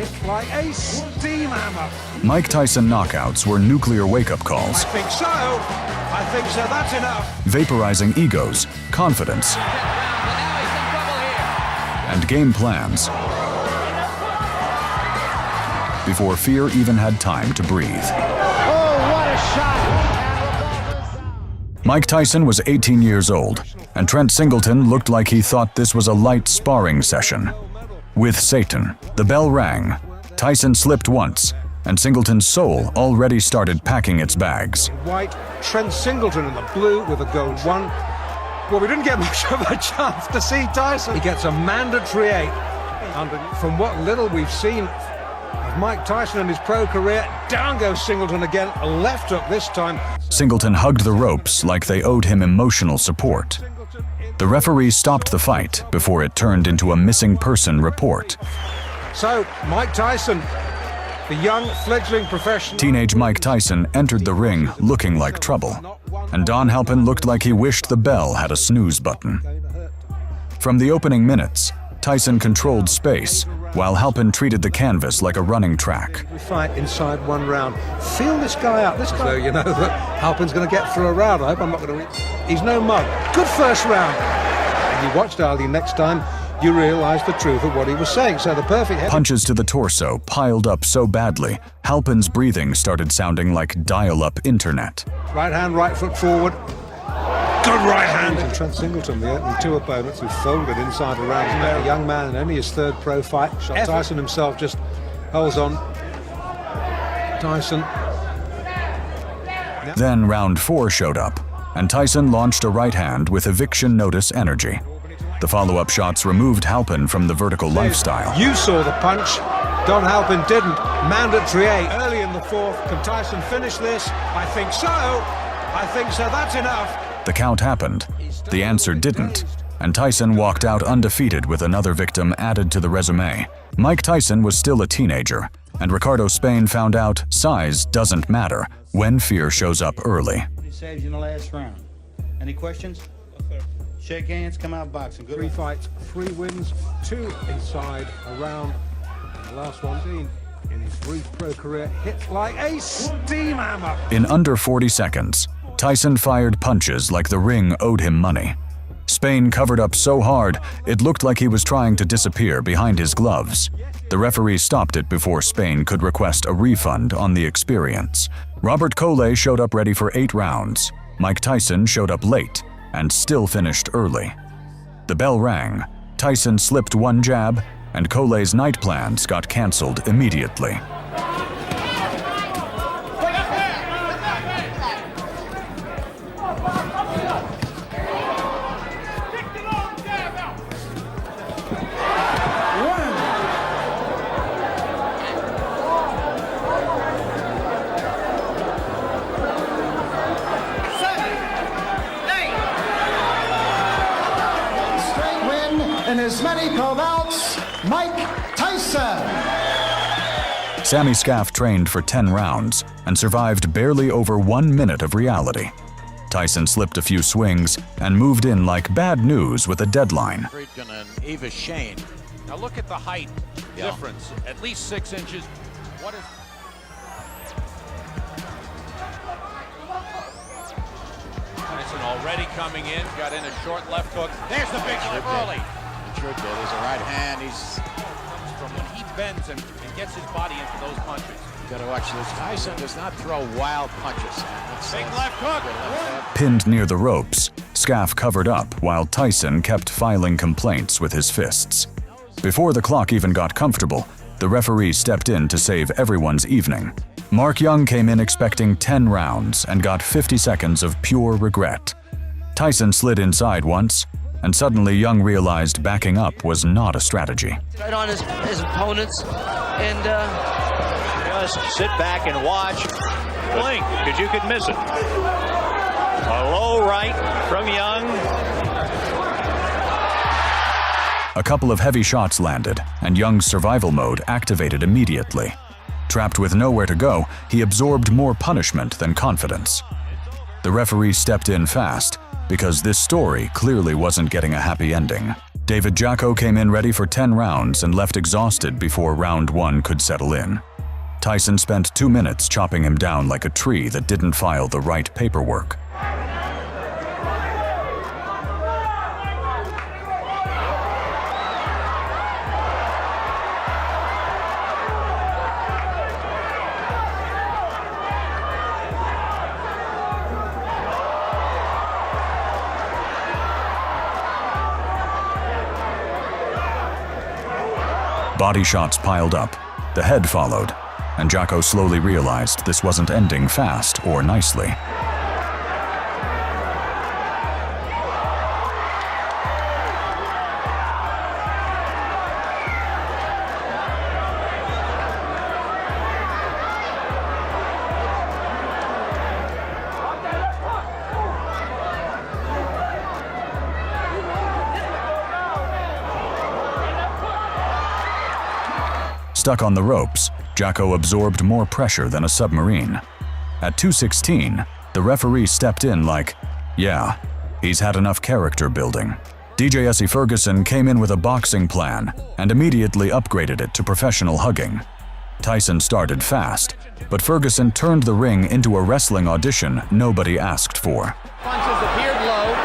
It's like a steam hammer. Mike Tyson knockouts were nuclear wake-up calls, I think so. I think so. That's enough. vaporizing egos, confidence, and game plans before fear even had time to breathe. Oh, what a shot! Mike Tyson was 18 years old, and Trent Singleton looked like he thought this was a light sparring session. With Satan, the bell rang. Tyson slipped once, and Singleton's soul already started packing its bags. White, Trent Singleton in the blue with a gold one. Well, we didn't get much of a chance to see Tyson. He gets a mandatory 8. And from what little we've seen of Mike Tyson in his pro career, down goes Singleton again, a left hook this time. Singleton hugged the ropes like they owed him emotional support. The referee stopped the fight before it turned into a missing person report. So, Mike Tyson, the young fledgling professional. Teenage Mike Tyson entered the ring looking like trouble, and Don Halpin looked like he wished the bell had a snooze button. From the opening minutes, Tyson controlled space, while Halpin treated the canvas like a running track. We fight inside one round. Feel this guy out. This guy, so you know that Halpin's going to get through a round. I hope I'm not going to. He's no mug. Good first round. And you watched Ali next time, you realize the truth of what he was saying. So the perfect head. Punches to the torso piled up so badly, Halpin's breathing started sounding like dial-up internet. Right hand, right foot forward. Good right hand. And Trent Singleton, the only two opponents who folded inside a round. A young man in only his third pro fight. Tyson himself just holds on. Tyson. Then round 4 showed up, and Tyson launched a right hand with eviction notice energy. The follow-up shots removed Halpin from the vertical lifestyle. You saw the punch. Don Halpin didn't. Mandatory 8. Early in the 4th. Can Tyson finish this? I think so. I think so. That's enough. The count happened. The answer didn't, and Tyson walked out undefeated with another victim added to the resume. Mike Tyson was still a teenager, and Ricardo Spain found out size doesn't matter when fear shows up early. He saves you in the last round. Any questions? Shake hands, come out boxing. Good 3 fights, 3 wins, 2 inside a round. The last one seen in his brief pro career hits like a steam hammer. In under 40 seconds, Tyson fired punches like the ring owed him money. Spain covered up so hard, it looked like he was trying to disappear behind his gloves. The referee stopped it before Spain could request a refund on the experience. Robert Coley showed up ready for 8 rounds. Mike Tyson showed up late and still finished early. The bell rang, Tyson slipped one jab, and Coley's night plans got canceled immediately. In as many pro bouts, Mike Tyson. Sammy Scaff trained for 10 rounds and survived barely over 1 minute of reality. Tyson slipped a few swings and moved in like bad news with a deadline. Friedkin and Eva Shane. Now look at the height difference, at least 6 inches. What is... Tyson already coming in, got in a short left hook. There's the big slip early. Sure did. There's a right hand. He's from when he bends and gets his body into those punches. got to watch this. Tyson does not throw wild punches. Big left hook. Pinned near the ropes, Scaff covered up while Tyson kept filing complaints with his fists. Before the clock even got comfortable, the referee stepped in to save everyone's evening. Mark Young came in expecting 10 rounds and got 50 seconds of pure regret. Tyson slid inside once, and suddenly Young realized backing up was not a strategy. Right on his opponents, and just sit back and watch. Blink, because you could miss it. A low right from Young. A couple of heavy shots landed, and Young's survival mode activated immediately. Trapped with nowhere to go, he absorbed more punishment than confidence. The referee stepped in fast, because this story clearly wasn't getting a happy ending. David Jacko came in ready for 10 rounds and left exhausted before round 1 could settle in. Tyson spent 2 minutes chopping him down like a tree that didn't file the right paperwork. Body shots piled up, the head followed, and Jacko slowly realized this wasn't ending fast or nicely. Stuck on the ropes, Jacko absorbed more pressure than a submarine. At 2:16, the referee stepped in like, yeah, he's had enough character building. DJ Essie Ferguson came in with a boxing plan and immediately upgraded it to professional hugging. Tyson started fast, but Ferguson turned the ring into a wrestling audition nobody asked for. Punches appeared low.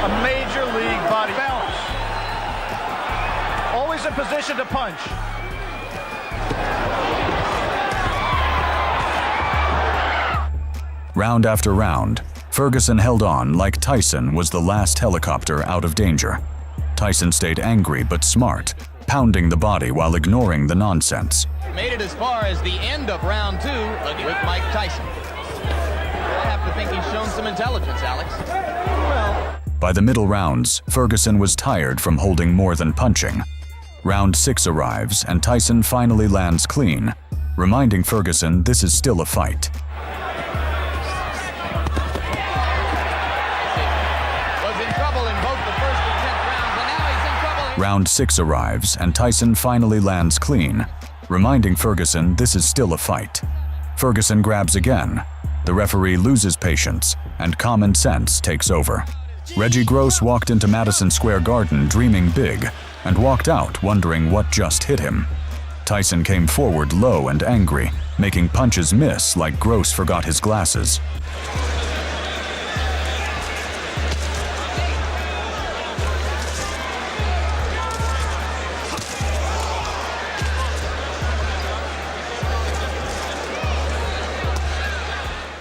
A major league body balance. Always in position to punch. Round after round, Ferguson held on like Tyson was the last helicopter out of danger. Tyson stayed angry but smart, pounding the body while ignoring the nonsense. Made it as far as the end of round 2 with Mike Tyson. I have to think he's shown some intelligence, Alex. Well, by the middle rounds, Ferguson was tired from holding more than punching. Round 6 arrives and Tyson finally lands clean, reminding Ferguson this is still a fight. Round 6 arrives and Tyson finally lands clean, reminding Ferguson this is still a fight. Ferguson grabs again. The referee loses patience and common sense takes over. Reggie Gross walked into Madison Square Garden dreaming big and walked out wondering what just hit him. Tyson came forward low and angry, making punches miss like Gross forgot his glasses.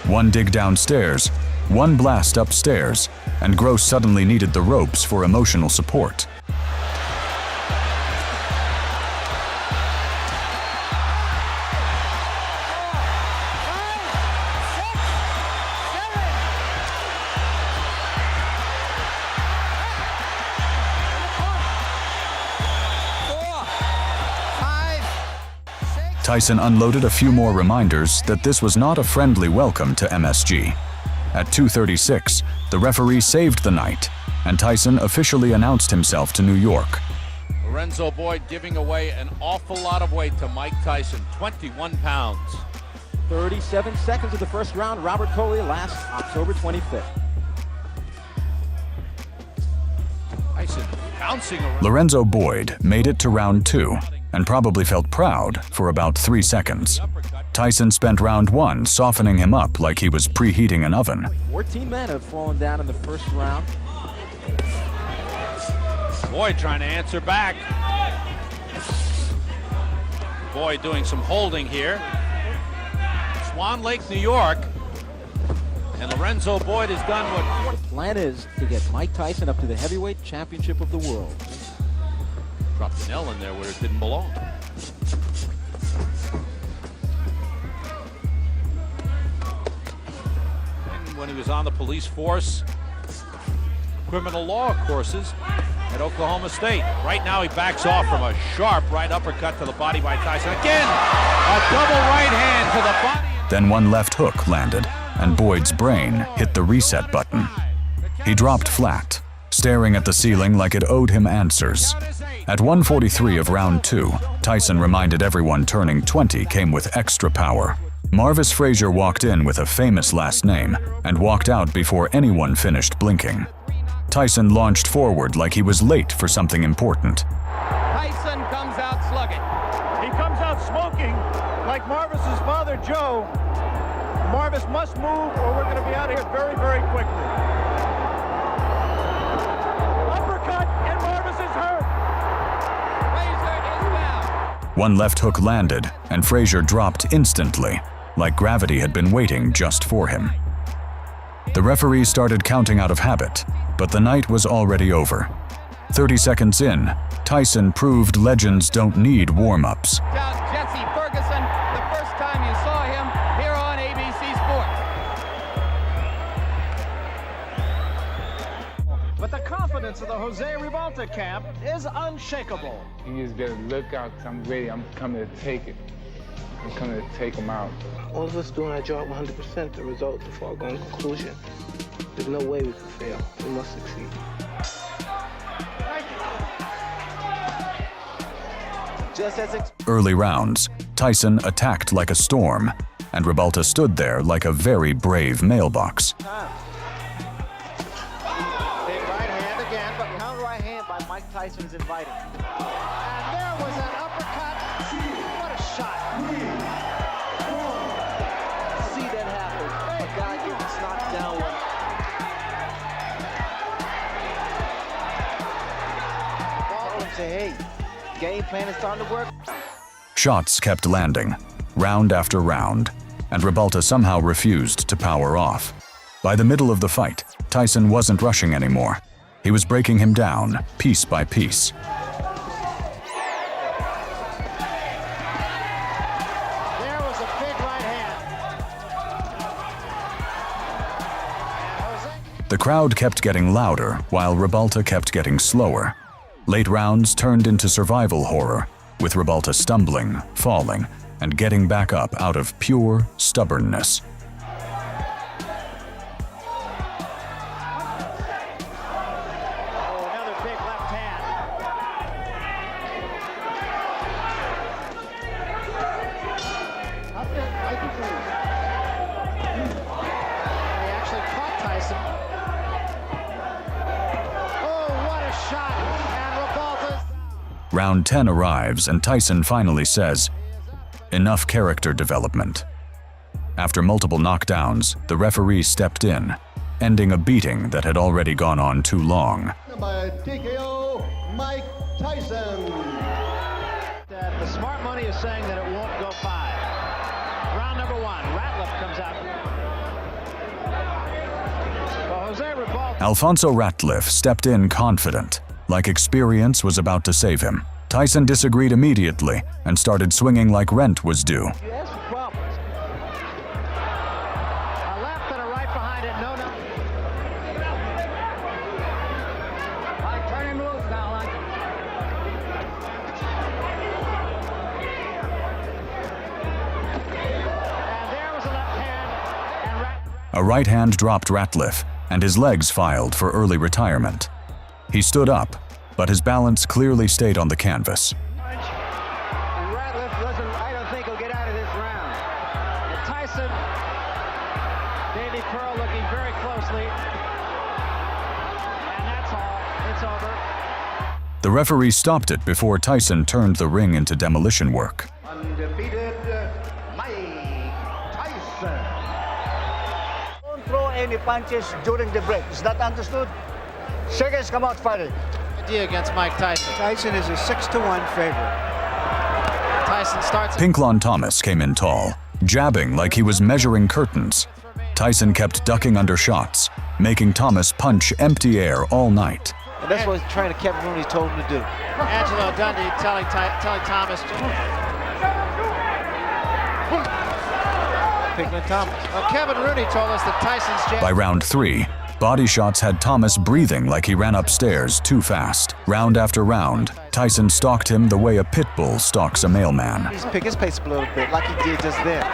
One dig downstairs, one blast upstairs, and Gross suddenly needed the ropes for emotional support. Tyson unloaded a few more reminders that this was not a friendly welcome to MSG. At 2:36, the referee saved the night, and Tyson officially announced himself to New York. Lorenzo Boyd giving away an awful lot of weight to Mike Tyson, 21 pounds. 37 seconds of the first round. Robert Collier last October 25th. Tyson bouncing around. Lorenzo Boyd made it to round 2 and probably felt proud for about 3 seconds. Tyson spent round 1 softening him up like he was preheating an oven. 14 men have fallen down in the first round. Boyd trying to answer back. Boyd doing some holding here. Swan Lake, New York. And Lorenzo Boyd has done what... The plan is to get Mike Tyson up to the heavyweight championship of the world. Dropped an L in there where it didn't belong. And when he was on the police force, criminal law courses at Oklahoma State. Right now he backs off from a sharp right uppercut to the body by Tyson. Again, a double right hand to the body. Then one left hook landed, and Boyd's brain hit the reset button. He dropped flat, staring at the ceiling like it owed him answers. At 1:43 of round 2, Tyson reminded everyone turning 20 came with extra power. Marvis Frazier walked in with a famous last name and walked out before anyone finished blinking. Tyson launched forward like he was late for something important. Tyson comes out slugging. He comes out smoking like Marvis's father, Joe. Marvis must move or we're going to be out of here very, very quickly. Uppercut, and Marvis is hurt. Frazier is down. One left hook landed, and Frazier dropped instantly, like gravity had been waiting just for him. The referee started counting out of habit, but the night was already over. 30 seconds in, Tyson proved legends don't need warm-ups. Down Jesse Ferguson, the first time you saw him here on ABC Sports. But the confidence of the Jose Ribalta camp is unshakable. You just gotta look out, 'cause I'm ready. I'm coming to take it. I'm coming to take them out. All of us doing our job 100%, the result, the foregone conclusion. There's no way we can fail. We must succeed. Just as Early rounds, Tyson attacked like a storm, and Ribalta stood there like a very brave mailbox. Big right hand again, but counter right hand by Mike Tyson's inviting. And there was an uppercut. What a shot. See that happen. A guy gets knocked down with. Ball say, hey, game plan is starting to work. Shots kept landing, round after round, and Ribalta somehow refused to power off. By the middle of the fight, Tyson wasn't rushing anymore. He was breaking him down, piece by piece. There was a big right hand. The crowd kept getting louder while Ribalta kept getting slower. Late rounds turned into survival horror, with Ribalta stumbling, falling, and getting back up out of pure stubbornness. Another big left hand. He actually caught Tyson. Oh, what a shot! And Ribalta's. Round 10 arrives and Tyson finally says, "Enough character development." After multiple knockdowns, the referee stepped in, ending a beating that had already gone on too long. By TKO, Mike Tyson. The smart money is saying that it won't go 5. Round number 1, Ratliff comes out. Well, Jose Ribalta. Alfonso Ratliff stepped in confident, like experience was about to save him. Tyson disagreed immediately and started swinging like rent was due. You asked for problems. A left and a right behind it, no. Mike, turn him loose now, Mike. And there was a left hand, and A right hand dropped Ratliff, and his legs filed for early retirement. He stood up, but his balance clearly stayed on the canvas. Ratliff doesn't, I don't think he'll get out of this round. And Tyson, Davey Pearl looking very closely. And that's all. It's over. The referee stopped it before Tyson turned the ring into demolition work. Undefeated Mike Tyson. Don't throw any punches during the break. Is that understood? Seconds come out fighting. Idea against Mike Tyson. Tyson is a 6-1 favorite. Tyson starts. Pinklon Thomas came in tall, jabbing like he was measuring curtains. Tyson kept ducking under shots, making Thomas punch empty air all night. And that's what trainer Kevin Rooney told him to do. Angelo Dundee telling Thomas. Pinklon Thomas. Well, Kevin Rooney told us that Tyson's jab. By round 3, body shots had Thomas breathing like he ran upstairs too fast. Round after round, Tyson stalked him the way a pit bull stalks a mailman. He's pick his pace up a little bit, like he did just then.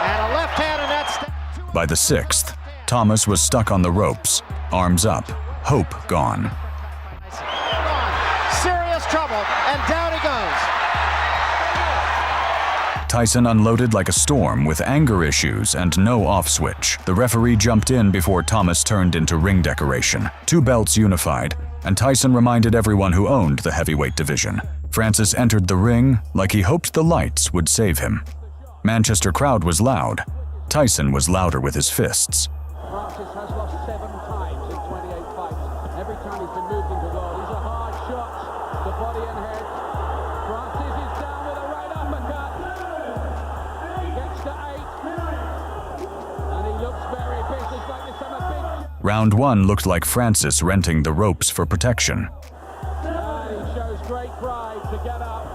And a left hand, and that's. By the 6th, Thomas was stuck on the ropes, arms up, hope gone. Serious trouble, and down he goes. Tyson unloaded like a storm with anger issues and no off switch. The referee jumped in before Thomas turned into ring decoration. 2 belts unified, and Tyson reminded everyone who owned the heavyweight division. Francis entered the ring like he hoped the lights would save him. Manchester crowd was loud. Tyson was louder with his fists. Francis has lost 7 times in 28 fights. Every time he's been moved into goal, these are hard shots. The body and head. Francis is down with a right uppercut. He gets to 8. And he looks very business like this time a big... Round 1 looked like Francis renting the ropes for protection. And he shows great pride to get up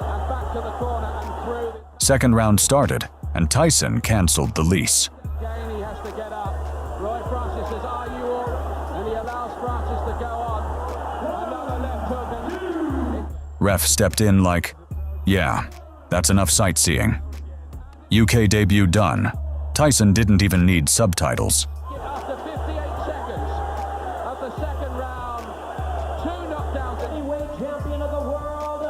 and back to the corner and through. Second round started, and Tyson canceled the lease. Again, he has to get up. Roy Francis says, "Are you all right?" And he allows Francis to go on. Another left hook. And... Ref stepped in like, yeah, that's enough sightseeing. UK debut done. Tyson didn't even need subtitles. After 58 seconds of the second round, 2 knockdowns. Heavyweight champion of the world,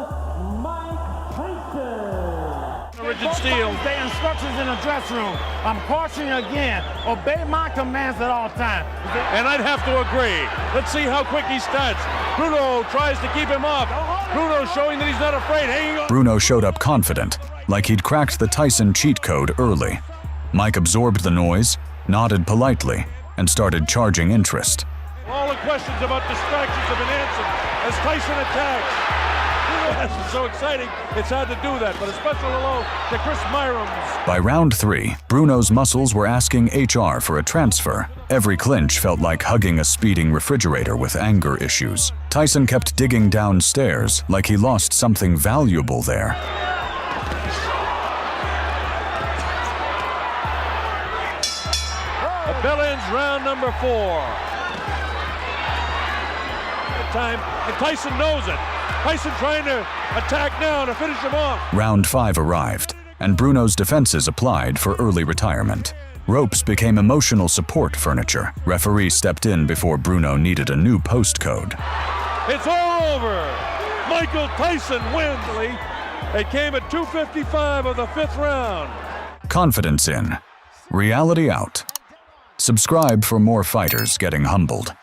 Mike Tyson. Rigid steel. The instructions in the dressing room. I'm cautioning you again. Obey my commands at all times. And I'd have to agree. Let's see how quick he starts. Bruno tries to keep him up. Bruno showing that he's not afraid. Hanging on. Bruno showed up confident, like he'd cracked the Tyson cheat code early. Mike absorbed the noise, nodded politely, and started charging interest. All the questions about distractions have been answered as Tyson attacks. This is so exciting, it's hard to do that, but a special hello to Chris Myrams. By round 3, Bruno's muscles were asking HR for a transfer. Every clinch felt like hugging a speeding refrigerator with anger issues. Tyson kept digging downstairs like he lost something valuable there. The bell ends round number 4. Good time, and Tyson knows it. Tyson trying to attack now to finish him off. Round 5 arrived, and Bruno's defenses applied for early retirement. Ropes became emotional support furniture. Referee stepped in before Bruno needed a new postcode. It's all over. Michael Tyson wins. It came at 2:55 of the 5th round. Confidence in, reality out. Subscribe for more fighters getting humbled.